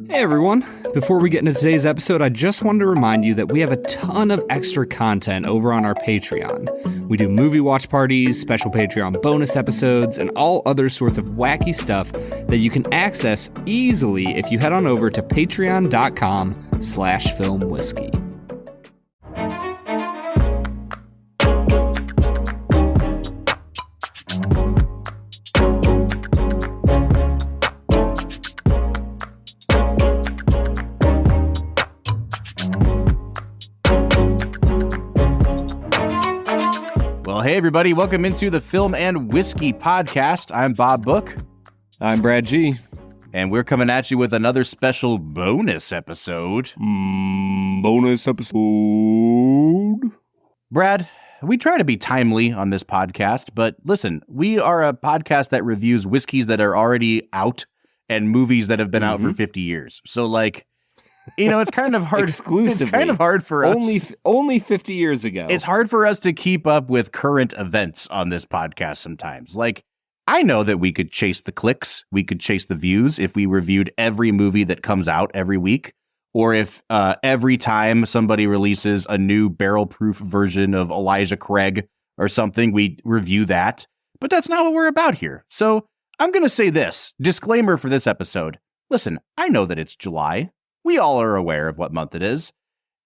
Hey everyone, before we get into today's episode, I just wanted to remind you that we have a ton of extra content over on our Patreon. We do movie watch parties, special Patreon bonus episodes, and all other sorts of wacky stuff that you can access easily if you head on over to patreon.com/filmwhiskey. Hey everybody, welcome into the Film and Whiskey podcast. I'm Bob Book. I'm Brad G. And we're coming at you with another special bonus episode. Bonus episode. Brad, we try to be timely on this podcast, but listen, we are a podcast that reviews whiskeys that are already out and movies that have been out for 50 years. So it's kind of hard. Exclusively. It's kind of hard for us. Only 50 years ago. It's hard for us to keep up with current events on this podcast sometimes. I know that we could chase the clicks, we could chase the views if we reviewed every movie that comes out every week, or if every time somebody releases a new barrel-proof version of Elijah Craig or something, we review that. But that's not what we're about here. So I'm going to say this, disclaimer for this episode. Listen, I know that it's July. We all are aware of what month it is.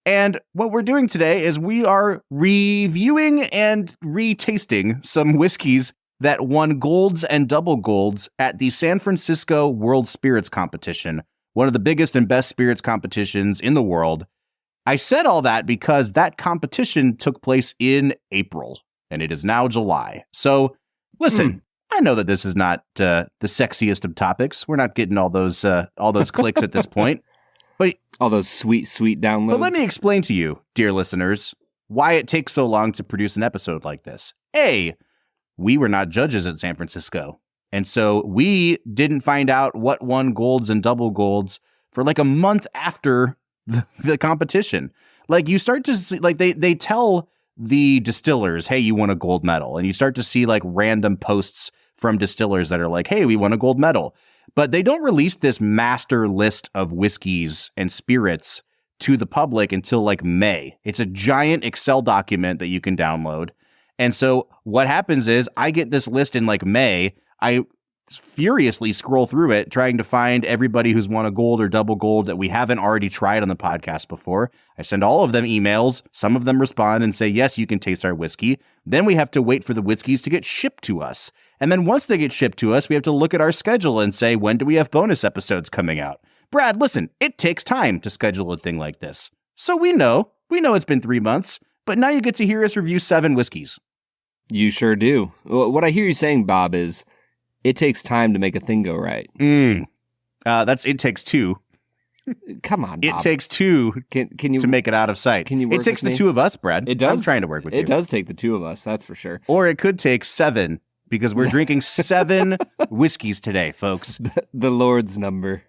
And what we're doing today is we are reviewing and retasting some whiskeys that won golds and double golds at the San Francisco World Spirits Competition, one of the biggest and best spirits competitions in the world. I said all that because that competition took place in April, and it is now July. So, listen, I know that this is not the sexiest of topics. We're not getting all those clicks at this point. But all those sweet downloads. But let me explain to you, dear listeners, why it takes so long to produce an episode like this. A, we were not judges at San Francisco. And so we didn't find out what won golds and double golds for a month after the competition. You start to see, they tell the distillers, hey, you won a gold medal. And you start to see random posts from distillers that are like, hey, we won a gold medal. But they don't release this master list of whiskeys and spirits to the public until May. It's a giant Excel document that you can download. And so what happens is I get this list in May. I furiously scroll through it, trying to find everybody who's won a gold or double gold that we haven't already tried on the podcast before. I send all of them emails. Some of them respond and say, yes, you can taste our whiskey. Then we have to wait for the whiskeys to get shipped to us. And then once they get shipped to us, we have to look at our schedule and say, when do we have bonus episodes coming out? Brad, listen, it takes time to schedule a thing like this. So we know it's been 3 months, but now you get to hear us review 7 whiskeys. You sure do. What I hear you saying, Bob, is it takes time to make a thing go right. It takes 2. Come on, Bob. It takes 2 can you, to make it out of sight. Can you work It takes with the me? 2 of us, Brad. It does. I'm trying to work with you. It does take the 2 of us, that's for sure. Or it could take 7, because we're drinking 7 whiskeys today, folks. The Lord's number.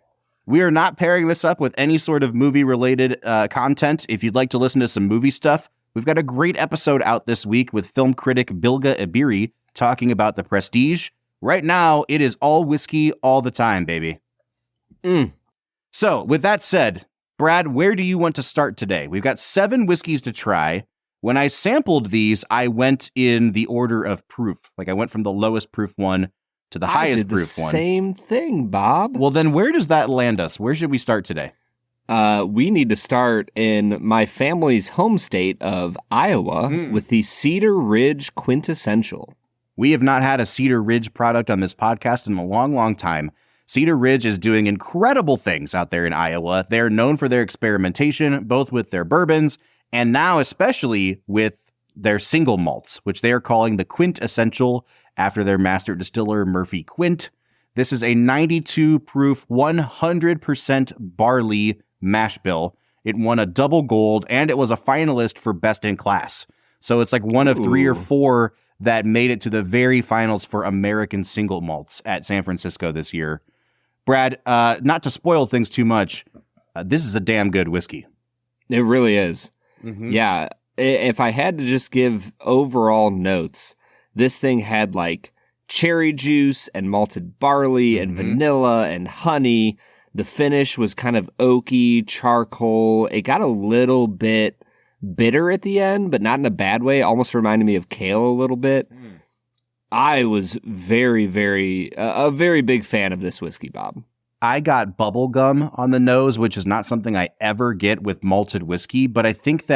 We are not pairing this up with any sort of movie-related content. If you'd like to listen to some movie stuff, we've got a great episode out this week with film critic Bilge Ebiri talking about The Prestige. Right now, it is all whiskey all the time, baby. So, with that said, Brad, where do you want to start today? We've got 7 whiskeys to try. When I sampled these, I went in the order of proof. I went from the lowest proof one to the highest proof one. Same thing, Bob. Well, then where does that land us? Where should we start today? We need to start in my family's home state of Iowa with the Cedar Ridge QuintEssential. We have not had a Cedar Ridge product on this podcast in a long, long time. Cedar Ridge is doing incredible things out there in Iowa. They're known for their experimentation, both with their bourbons and now especially with their single malts, which they are calling the QuintEssential after their master distiller, Murphy Quint. This is a 92 proof, 100% barley mash bill. It won a double gold, and it was a finalist for Best in Class. So it's one of 3 or 4 that made it to the very finals for American single malts at San Francisco this year. Brad, not to spoil things too much, this is a damn good whiskey. It really is. Mm-hmm. Yeah. If I had to just give overall notes, this thing had cherry juice and malted barley and vanilla and honey. The finish was kind of oaky, charcoal. It got a little bit bitter at the end, but not in a bad way. Almost reminded me of kale a little bit. I was very, a very big fan of this whiskey, Bob. I got bubble gum on the nose, which is not something I ever get with malted whiskey, but I think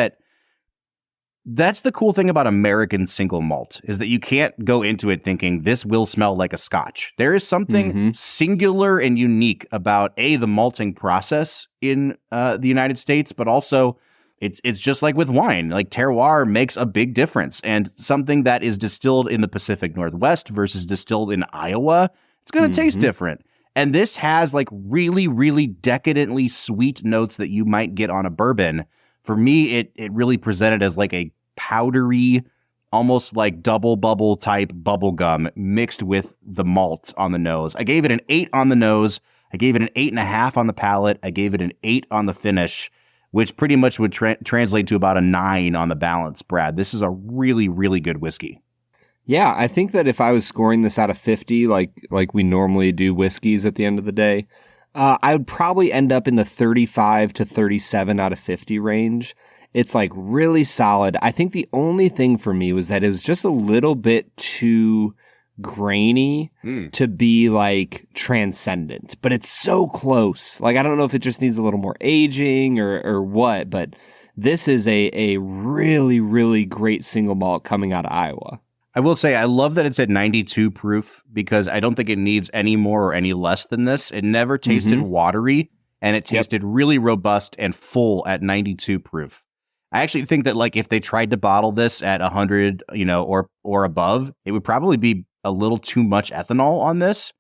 that's the cool thing about American single malt, is that you can't go into it thinking this will smell like a scotch. There is something singular and unique about the malting process in the United States, but also it's just like with wine. Like terroir makes a big difference, and something that is distilled in the Pacific Northwest versus distilled in Iowa, it's going to taste different. And this has like really, really decadently sweet notes that you might get on a bourbon. For me, it really presented as like a powdery, almost like double bubble type bubble gum mixed with the malt on the nose. I gave it an 8 on the nose. I gave it an 8.5 on the palate. I gave it an 8 on the finish, which pretty much would translate to about a 9 on the balance, Brad. This is a really, really good whiskey. Yeah, I think that if I was scoring this out of 50, like we normally do whiskeys at the end of the day, I would probably end up in the 35 to 37 out of 50 range. It's like really solid. I think the only thing for me was that it was just a little bit too grainy to be like transcendent, but it's so close. Like, I don't know if it just needs a little more aging or what, but this is a really, really great single malt coming out of Iowa. I will say I love that it's at 92 proof, because I don't think it needs any more or any less than this. It never tasted watery, and it tasted really robust and full at 92 proof. I actually think that like if they tried to bottle this at 100, or above, it would probably be a little too much ethanol on this.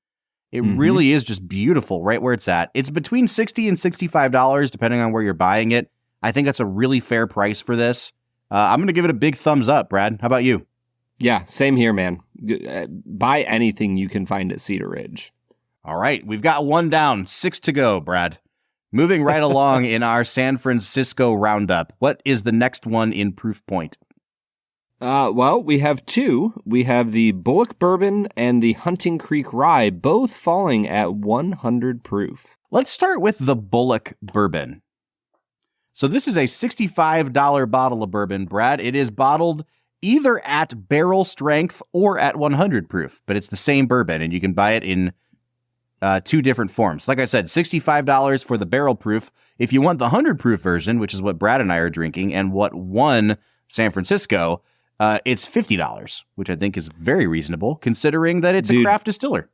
It really is just beautiful right where it's at. It's between $60 and $65 depending on where you're buying it. I think that's a really fair price for this. I'm going to give it a big thumbs up, Brad. How about you? Yeah, same here, man. Buy anything you can find at Cedar Ridge. All right, we've got one down, 6 to go, Brad. Moving right along in our San Francisco roundup. What is the next one in proof point? Well, we have 2. We have the Bullock Bourbon and the Hunting Creek Rye, both falling at 100 proof. Let's start with the Bullock Bourbon. So this is a $65 bottle of bourbon, Brad. It is bottled either at barrel strength or at 100 proof, but it's the same bourbon, and you can buy it in 2 different forms. Like I said, $65 for the barrel proof. If you want the 100 proof version, which is what Brad and I are drinking, and what won San Francisco, it's $50, which I think is very reasonable, considering that it's a craft distiller.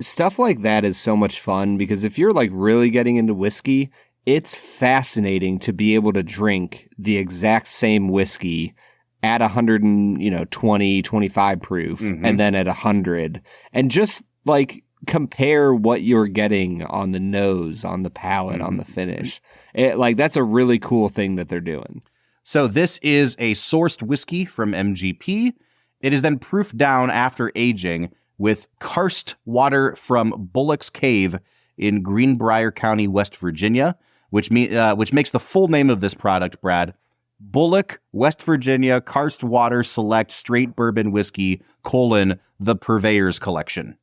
Stuff like that is so much fun, because if you're like really getting into whiskey, it's fascinating to be able to drink the exact same whiskey at 120, 25 proof, and then at 100, and just like compare what you're getting on the nose, on the palate, on the finish. That's a really cool thing that they're doing. So this is a sourced whiskey from MGP. It is then proofed down after aging with karst water from Bullock's Cave in Greenbrier County, West Virginia, which makes the full name of this product, Brad, Bullock, West Virginia, Karst Water Select Straight Bourbon Whiskey, the Purveyor's Collection.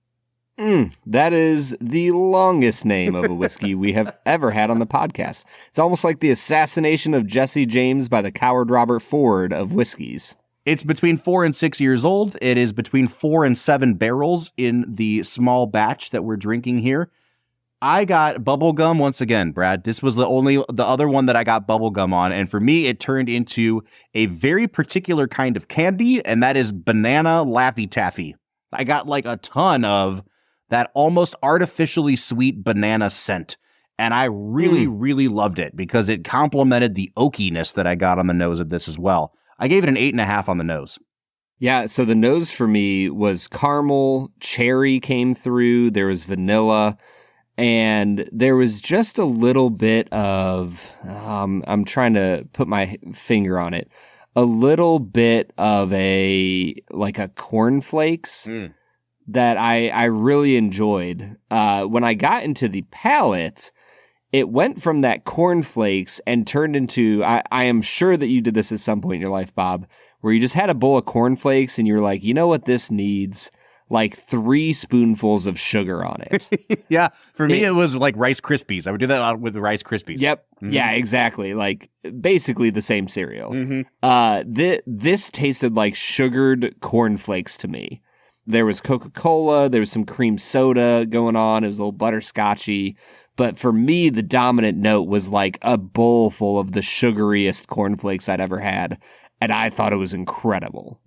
That is the longest name of a whiskey we have ever had on the podcast. It's almost like the assassination of Jesse James by the coward Robert Ford of whiskeys. It's between 4 and 6 years old. It is between 4 and 7 barrels in the small batch that we're drinking here. I got bubblegum once again, Brad. This was the other one that I got bubblegum on. And for me, it turned into a very particular kind of candy, and that is banana Laffy Taffy. I got like a ton of that almost artificially sweet banana scent. And I really, really loved it because it complemented the oakiness that I got on the nose of this as well. I gave it an 8.5 on the nose. Yeah, so the nose for me was caramel, cherry came through, there was vanilla, and there was just a little bit of, I'm trying to put my finger on it, a little bit of a cornflakes that I really enjoyed. When I got into the palate, it went from that cornflakes and turned into, I am sure that you did this at some point in your life, Bob, where you just had a bowl of cornflakes and you're like, you know what this needs? like 3 spoonfuls of sugar on it. Yeah. For me, it was like Rice Krispies. I would do that with Rice Krispies. Yep. Mm-hmm. Yeah, exactly. Like basically the same cereal. Mm-hmm. This tasted like sugared cornflakes to me. There was Coca-Cola. There was some cream soda going on. It was a little butterscotchy. But for me, the dominant note was like a bowl full of the sugariest cornflakes I'd ever had. And I thought it was incredible.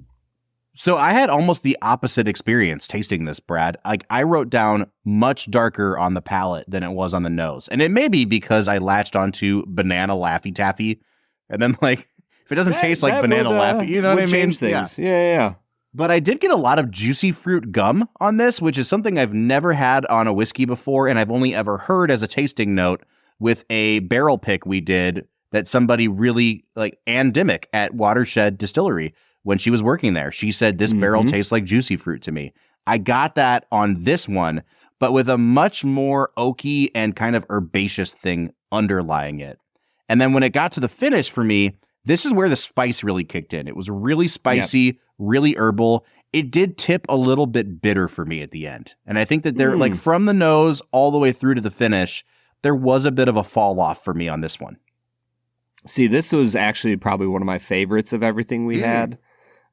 So I had almost the opposite experience tasting this, Brad. Like I wrote down much darker on the palate than it was on the nose. And it may be because I latched onto banana Laffy Taffy. And then like, if it doesn't taste like banana Laffy, you know what I mean? Change things. Yeah. But I did get a lot of juicy fruit gum on this, which is something I've never had on a whiskey before. And I've only ever heard as a tasting note with a barrel pick we did that somebody really like, Ann Dimmick at Watershed Distillery. When she was working there, she said, this barrel tastes like juicy fruit to me. I got that on this one, but with a much more oaky and kind of herbaceous thing underlying it. And then when it got to the finish for me, this is where the spice really kicked in. It was really spicy, really herbal. It did tip a little bit bitter for me at the end. And I think that they're like from the nose all the way through to the finish, there was a bit of a fall off for me on this one. See, this was actually probably one of my favorites of everything we had.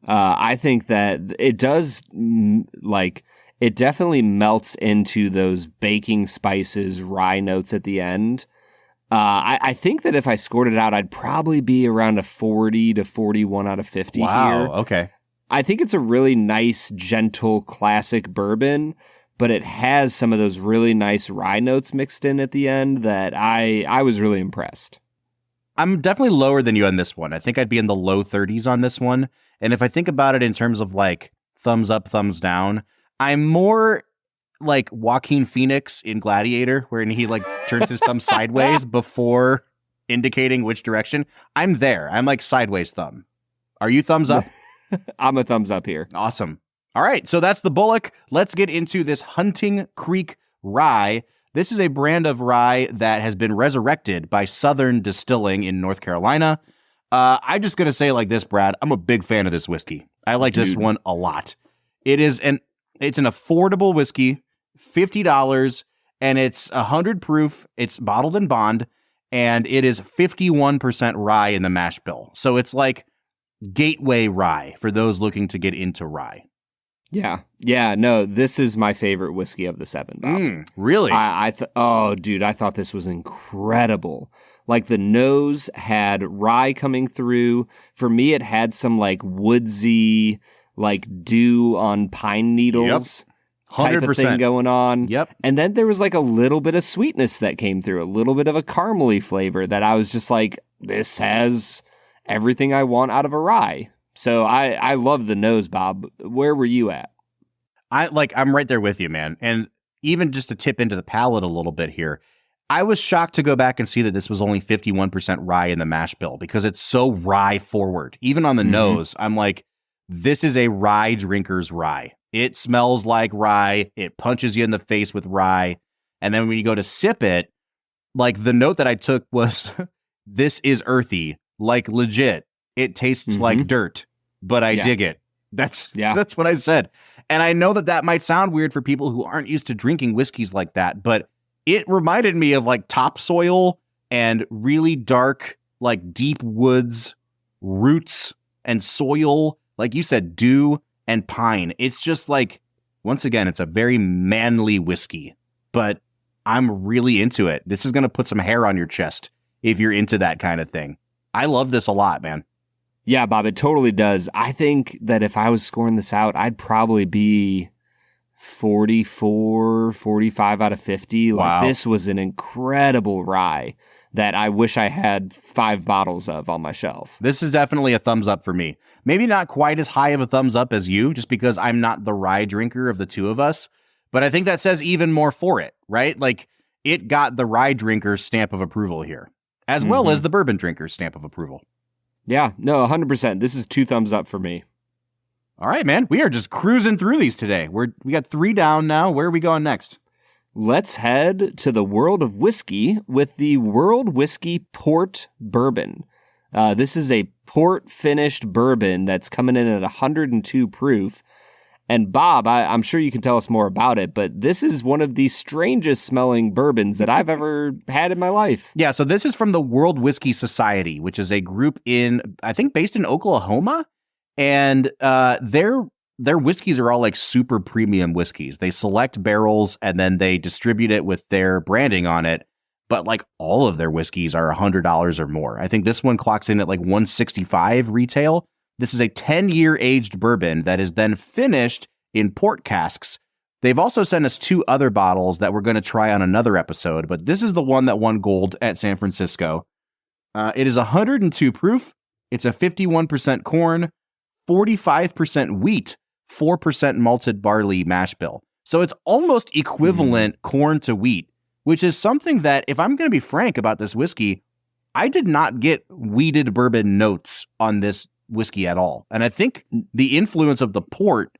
I think that it does, like, it definitely melts into those baking spices, rye notes at the end. I think that if I scored it out, I'd probably be around a 40 to 41 out of 50 here. Wow, okay. I think it's a really nice, gentle, classic bourbon, but it has some of those really nice rye notes mixed in at the end that I was really impressed. I'm definitely lower than you on this one. I think I'd be in the low 30s on this one. And if I think about it in terms of like thumbs up, thumbs down, I'm more like Joaquin Phoenix in Gladiator, wherein he like turns his thumb sideways before indicating which direction. I'm there. I'm like sideways thumb. Are you thumbs up? I'm a thumbs up here. Awesome. All right. So that's the Bullock. Let's get into this Hunting Creek Rye. This is a brand of rye that has been resurrected by Southern Distilling in North Carolina. I'm just going to say it like this, Brad. I'm a big fan of this whiskey. I like this one a lot. It's an affordable whiskey, $50, and it's 100 proof. It's bottled in bond, and it is 51% rye in the mash bill. So it's like gateway rye for those looking to get into rye. Yeah. No, this is my favorite whiskey of the 7, Bob. Really? I thought this was incredible. Like the nose had rye coming through. For me, it had some like woodsy, like dew on pine needles type of thing going on. Yep. And then there was like a little bit of sweetness that came through, a little bit of a caramely flavor that I was just like, this has everything I want out of a rye. So I love the nose, Bob. Where were you at? I'm right there with you, man. And even just to tip into the palate a little bit here, I was shocked to go back and see that this was only 51% rye in the mash bill because it's so rye forward. Even on the nose, I'm like, this is a rye drinker's rye. It smells like rye. It punches you in the face with rye. And then when you go to sip it, like the note that I took was, this is earthy, like legit. It tastes like dirt, but I dig it. That's what I said. And I know that might sound weird for people who aren't used to drinking whiskeys like that, but it reminded me of like topsoil and really dark, like deep woods, roots and soil. Like you said, dew and pine. It's just like, once again, it's a very manly whiskey, but I'm really into it. This is going to put some hair on your chest if you're into that kind of thing. I love this a lot, man. Yeah, Bob, it totally does. I think that if I was scoring this out, I'd probably be 44, 45 out of 50. Wow. Like, this was an incredible rye that I wish I had 5 bottles of on my shelf. This is definitely a thumbs up for me. Maybe not quite as high of a thumbs up as you, just because I'm not the rye drinker of the two of us. But I think that says even more for it, right? Like, it got the rye drinker's stamp of approval here, as well as the bourbon drinker's stamp of approval. Yeah, no, 100%. This is 2 thumbs up for me. All right, man. We are just cruising through these today. We got 3 down now. Where are we going next? Let's head to the world of whiskey with the World Whiskey Port Bourbon. This is a port-finished bourbon that's coming in at 102 proof. And Bob, I'm sure you can tell us more about it, but this is one of the strangest smelling bourbons that I've ever had in my life. Yeah, so this is from the World Whiskey Society, which is a group I think based in Oklahoma. And their whiskeys are all like super premium whiskeys. They select barrels and then they distribute it with their branding on it. But like all of their whiskeys are $100 or more. I think this one clocks in at like $165 retail. This is a 10-year aged bourbon that is then finished in port casks. They've also sent us 2 other bottles that we're going to try on another episode, but this is the one that won gold at San Francisco. It is 102 proof. It's a 51% corn, 45% wheat, 4% malted barley mash bill. So it's almost equivalent corn to wheat, which is something that, if I'm going to be frank about this whiskey, I did not get wheated bourbon notes on this whiskey at all. And I think the influence of the port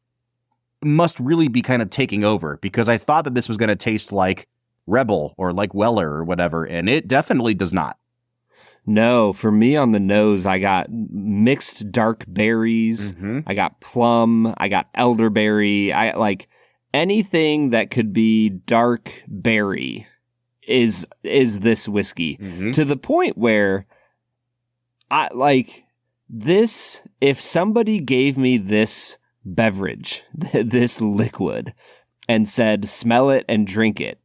must really be kind of taking over, because I thought that this was going to taste like Rebel or like Weller or whatever, and it definitely does not. No, for me on the nose, I got mixed dark berries. I got plum. I got elderberry. I like anything that could be dark berry is this whiskey, to the point where I like this. If somebody gave me this beverage, this liquid, and said, smell it and drink it,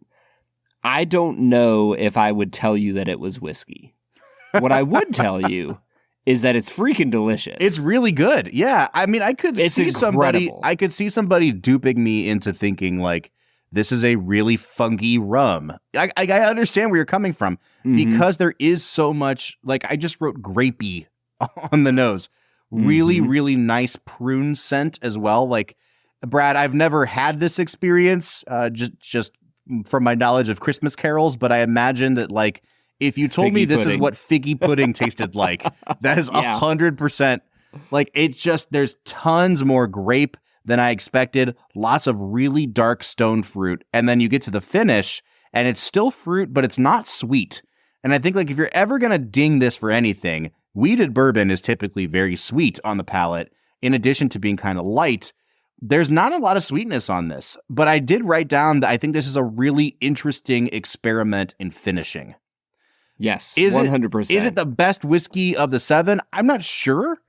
I don't know if I would tell you that it was whiskey. What I would tell you is that it's freaking delicious. It's really good. Yeah. I mean, I could see somebody duping me into thinking like, this is a really funky rum. I understand where you're coming from, because there is so much, like I just wrote grapey on the nose. Really, really nice prune scent as well. Like, Brad, I've never had this experience, just from my knowledge of Christmas carols, but I imagine that like, if you told me this is what figgy pudding tasted like, that is 100%. Like, it's just, there's tons more grape than I expected. Lots of really dark stone fruit. And then you get to the finish and it's still fruit, but it's not sweet. And I think like if you're ever going to ding this for anything, wheated bourbon is typically very sweet on the palate. In addition to being kind of light, there's not a lot of sweetness on this. But I did write down that I think this is a really interesting experiment in finishing. Yes, 100%. Is it the best whiskey of the 7? I'm not sure.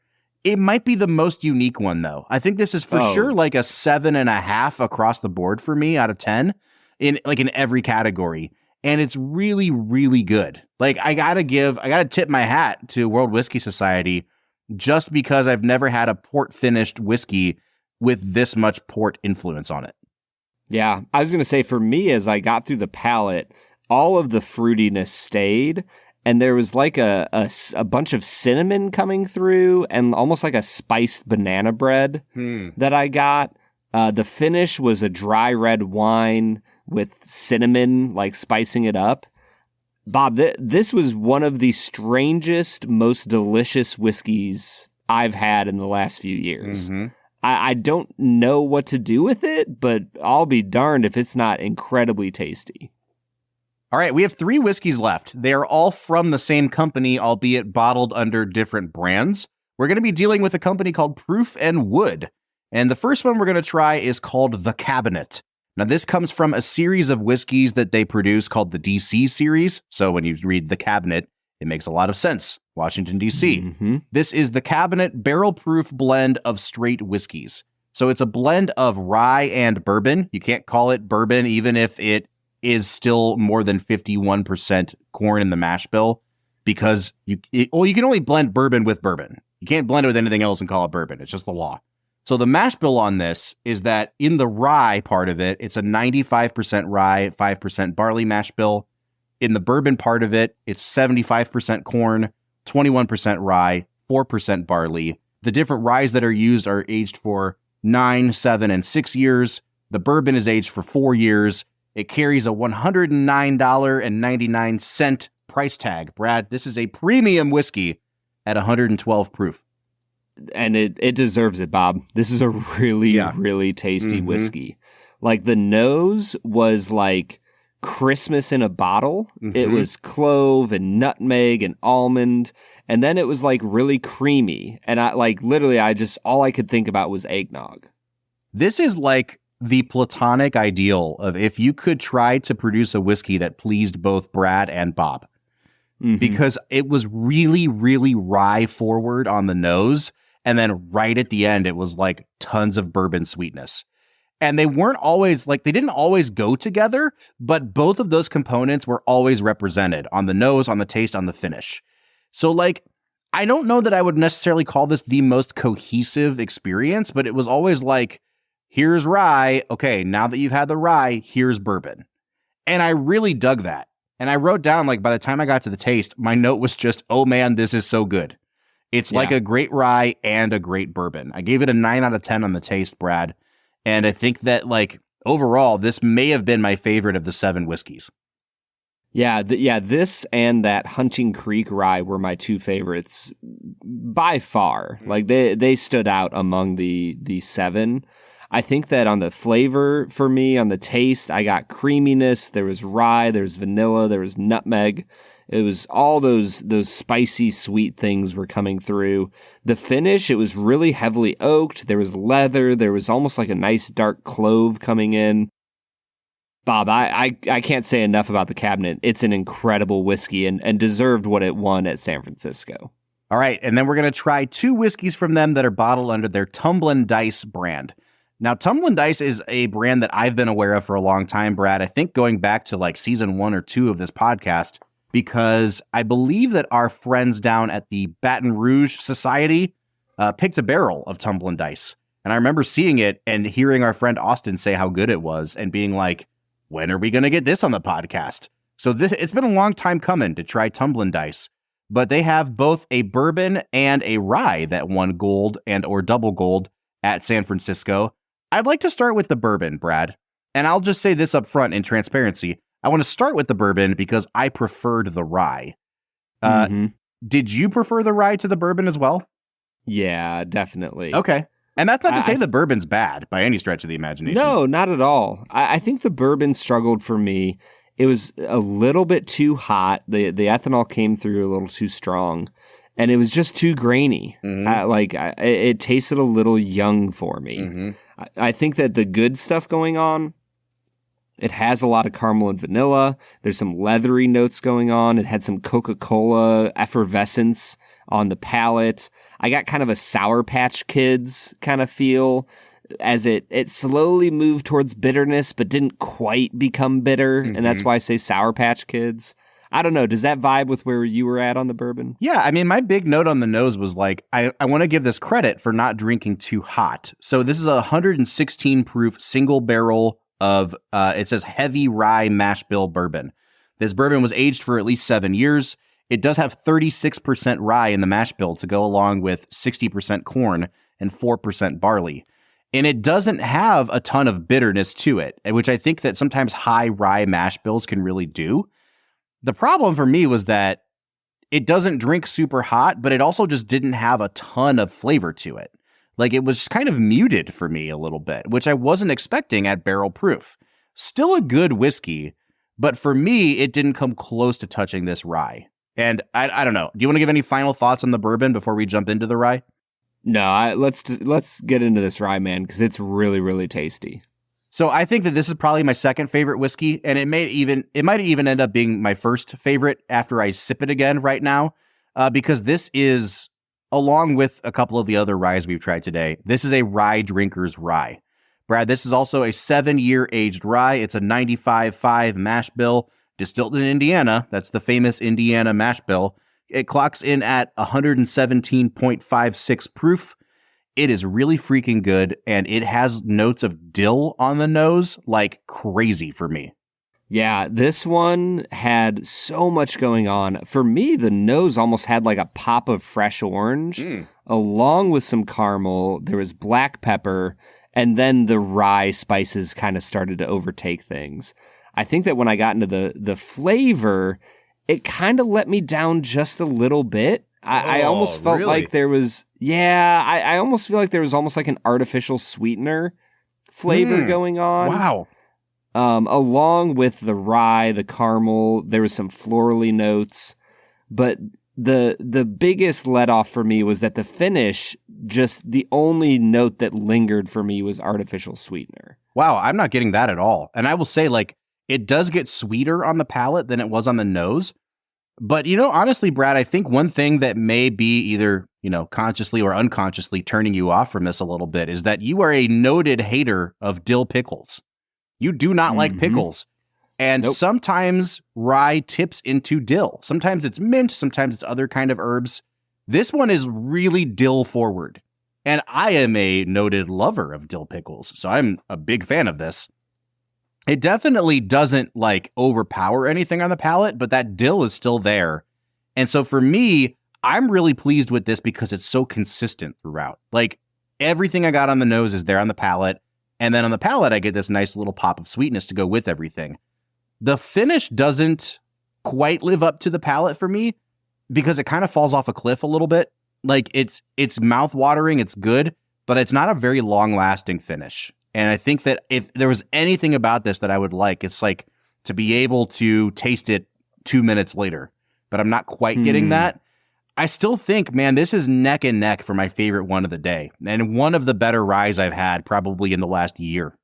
It might be the most unique one, though. I think this is for sure like a 7.5 across the board for me out of 10 in every category. And it's really, really good. Like, I gotta tip my hat to World Whiskey Society just because I've never had a port finished whiskey with this much port influence on it. Yeah, I was going to say, for me, as I got through the palate, all of the fruitiness stayed, and there was like a bunch of cinnamon coming through and almost like a spiced banana bread that I got. The finish was a dry red wine with cinnamon, like spicing it up. Bob, this was one of the strangest, most delicious whiskeys I've had in the last few years. I don't know what to do with it, but I'll be darned if it's not incredibly tasty. All right, we have 3 whiskeys left. They are all from the same company, albeit bottled under different brands. We're going to be dealing with a company called Proof and Wood. And the first one we're going to try is called The Cabinet. Now, this comes from a series of whiskeys that they produce called the DC series. So when you read The Cabinet, it makes a lot of sense. Washington, D.C. This is The Cabinet barrel-proof blend of straight whiskeys. So it's a blend of rye and bourbon. You can't call it bourbon even if it is still more than 51% corn in the mash bill, because you can only blend bourbon with bourbon. You can't blend it with anything else and call it bourbon. It's just the law. So the mash bill on this is that in the rye part of it, it's a 95% rye, 5% barley mash bill. In the bourbon part of it, it's 75% corn, 21% rye, 4% barley. The different ryes that are used are aged for 9, 7, and 6 years. The bourbon is aged for 4 years. It carries a $109.99 price tag. Brad, this is a premium whiskey at 112 proof. And it deserves it, Bob. This is a really, really tasty whiskey. Like, the nose was like Christmas in a bottle. It was clove and nutmeg and almond. And then it was like really creamy. And I like literally, all I could think about was eggnog. This is like the platonic ideal of if you could try to produce a whiskey that pleased both Brad and Bob. Mm-hmm. Because it was really, really rye forward on the nose. And then right at the end, it was like tons of bourbon sweetness. And they weren't always like, they didn't always go together, but both of those components were always represented on the nose, on the taste, on the finish. So like, I don't know that I would necessarily call this the most cohesive experience, but it was always like, here's rye. Okay, now that you've had the rye, here's bourbon. And I really dug that. And I wrote down, like, by the time I got to the taste, my note was just, oh man, this is so good. It's like a great rye and a great bourbon. I gave it a 9 out of 10 on the taste, Brad. And I think that, like, overall, this may have been my favorite of the 7 whiskeys. Yeah, this and that Hunting Creek Rye were my 2 favorites by far. Like, they stood out among the 7. I think that on the flavor for me, on the taste, I got creaminess. There was rye, there was vanilla, there was nutmeg. It was all those spicy, sweet things were coming through. The finish, it was really heavily oaked. There was leather. There was almost like a nice dark clove coming in. Bob, I can't say enough about the cabinet. It's an incredible whiskey and deserved what it won at San Francisco. All right, and then we're going to try 2 whiskeys from them that are bottled under their Tumblin Dice brand. Now, Tumblin Dice is a brand that I've been aware of for a long time, Brad. I think going back to like season 1 or 2 of this podcast, because I believe that our friends down at the Baton Rouge Society picked a barrel of Tumblin Dice. And I remember seeing it and hearing our friend Austin say how good it was and being like, when are we going to get this on the podcast? So it's been a long time coming to try Tumblin Dice. But they have both a bourbon and a rye that won gold and or double gold at San Francisco. I'd like to start with the bourbon, Brad. And I'll just say this up front in transparency. I want to start with the bourbon because I preferred the rye. Did you prefer the rye to the bourbon as well? Yeah, definitely. Okay. And that's not to say the bourbon's bad by any stretch of the imagination. No, not at all. I think the bourbon struggled for me. It was a little bit too hot. The ethanol came through a little too strong. And it was just too grainy. Mm-hmm. It tasted a little young for me. Mm-hmm. I think that the good stuff going on, it has a lot of caramel and vanilla. There's some leathery notes going on. It had some Coca-Cola effervescence on the palate. I got kind of a Sour Patch Kids kind of feel as it slowly moved towards bitterness, but didn't quite become bitter. Mm-hmm. And that's why I say Sour Patch Kids. I don't know. Does that vibe with where you were at on the bourbon? Yeah. I mean, my big note on the nose was like, I want to give this credit for not drinking too hot. So this is a 116 proof single barrel of, it says heavy rye mash bill bourbon. This bourbon was aged for at least 7 years. It does have 36% rye in the mash bill to go along with 60% corn and 4% barley. And it doesn't have a ton of bitterness to it, which I think that sometimes high rye mash bills can really do. The problem for me was that it doesn't drink super hot, but it also just didn't have a ton of flavor to it. Like it was kind of muted for me a little bit, which I wasn't expecting at barrel proof. Still a good whiskey, but for me, it didn't come close to touching this rye. And I don't know. Do you want to give any final thoughts on the bourbon before we jump into the rye? No, let's get into this rye, man, because it's really, really tasty. So I think that this is probably my second favorite whiskey, and it might even end up being my first favorite after I sip it again right now, because this is, along with a couple of the other ryes we've tried today, this is a rye drinker's rye. Brad, this is also a 7-year aged rye. It's a 95.5 mash bill, distilled in Indiana. That's the famous Indiana mash bill. It clocks in at 117.56 proof. It is really freaking good, and it has notes of dill on the nose like crazy for me. Yeah, this one had so much going on. For me, the nose almost had like a pop of fresh orange, along with some caramel. There was black pepper, and then the rye spices kind of started to overtake things. I think that when I got into the flavor, it kind of let me down just a little bit. I almost felt like there was, I almost feel like there was almost like an artificial sweetener flavor going on. Wow. Along with the rye, the caramel, there was some florally notes. But the biggest let off for me was that the finish just the only note that lingered for me was artificial sweetener. Wow, I'm not getting that at all. And I will say, like, it does get sweeter on the palate than it was on the nose. But, honestly, Brad, I think one thing that may be either, consciously or unconsciously turning you off from this a little bit is that you are a noted hater of dill pickles. You do not like pickles. And sometimes rye tips into dill. Sometimes it's mint, sometimes it's other kind of herbs. This one is really dill forward. And I am a noted lover of dill pickles, so I'm a big fan of this. It definitely doesn't overpower anything on the palate, but that dill is still there. And so for me, I'm really pleased with this because it's so consistent throughout. Like, everything I got on the nose is there on the palate. And then on the palate, I get this nice little pop of sweetness to go with everything. The finish doesn't quite live up to the palate for me because it kind of falls off a cliff a little bit. Like, it's mouth-watering, it's good, but it's not a very long-lasting finish. And I think that if there was anything about this that I would like, it's like to be able to taste it 2 minutes later. But I'm not quite getting that. I still think, man, this is neck and neck for my favorite one of the day. And one of the better ryes I've had probably in the last year.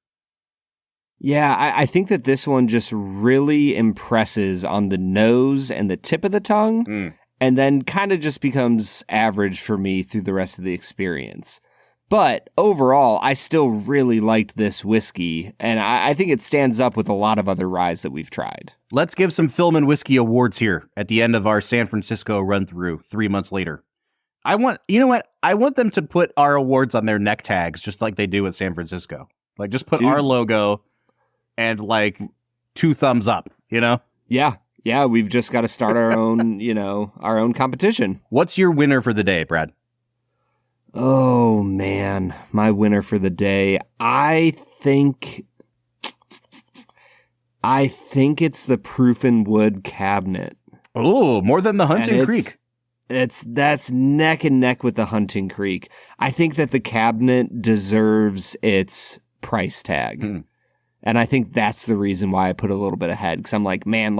Yeah, I think that this one just really impresses on the nose and the tip of the tongue. And then kind of just becomes average for me through the rest of the experience. But overall, I still really liked this whiskey, and I think it stands up with a lot of other ryes that we've tried. Let's give some film and whiskey awards here at the end of our San Francisco run-through 3 months later. I want them to put our awards on their neck tags, just like they do at San Francisco. Like, just put our logo and, 2 thumbs up, Yeah, we've just got to start our own, our own competition. What's your winner for the day, Brad? Oh, man. My winner for the day. I think it's the Proof and Wood cabinet. Oh, more than the Hunting Creek. That's neck and neck with the Hunting Creek. I think that the cabinet deserves its price tag. And I think that's the reason why I put a little bit ahead. Because I'm like, man,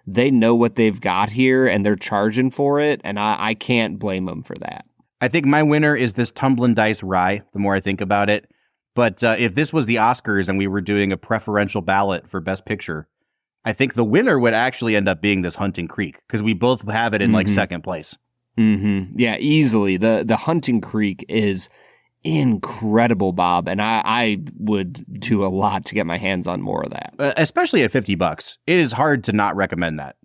they know what they've got here and they're charging for it. And I can't blame them for that. I think my winner is this Tumblin Dice Rye, the more I think about it. But if this was the Oscars and we were doing a preferential ballot for Best Picture, I think the winner would actually end up being this Hunting Creek because we both have it in second place. Yeah, easily. The Hunting Creek is incredible, Bob, and I would do a lot to get my hands on more of that. Especially at $50. It is hard to not recommend that.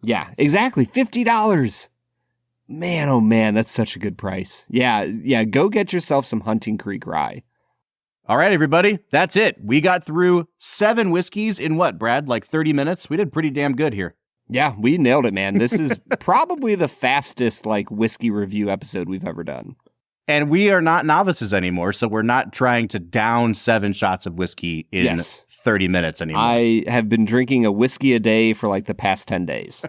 Yeah, exactly. $50. Man, oh man, that's such a good price. Yeah, go get yourself some Hunting Creek Rye. All right, everybody, that's it. We got through 7 whiskeys in what, Brad, 30 minutes? We did pretty damn good here. Yeah, we nailed it, man. This is probably the fastest whiskey review episode we've ever done. And we are not novices anymore, so we're not trying to down 7 shots of whiskey in 30 minutes anymore. I have been drinking a whiskey a day for the past 10 days.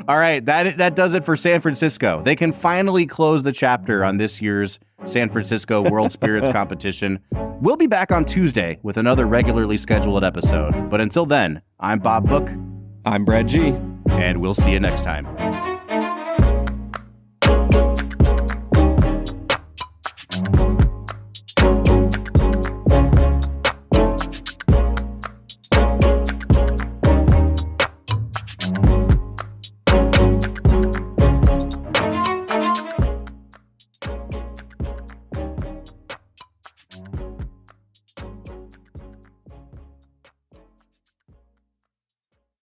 All right, that does it for San Francisco. They can finally close the chapter on this year's San Francisco World Spirits Competition. We'll be back on Tuesday with another regularly scheduled episode. But until then, I'm Bob Book. I'm Brad G. And we'll see you next time.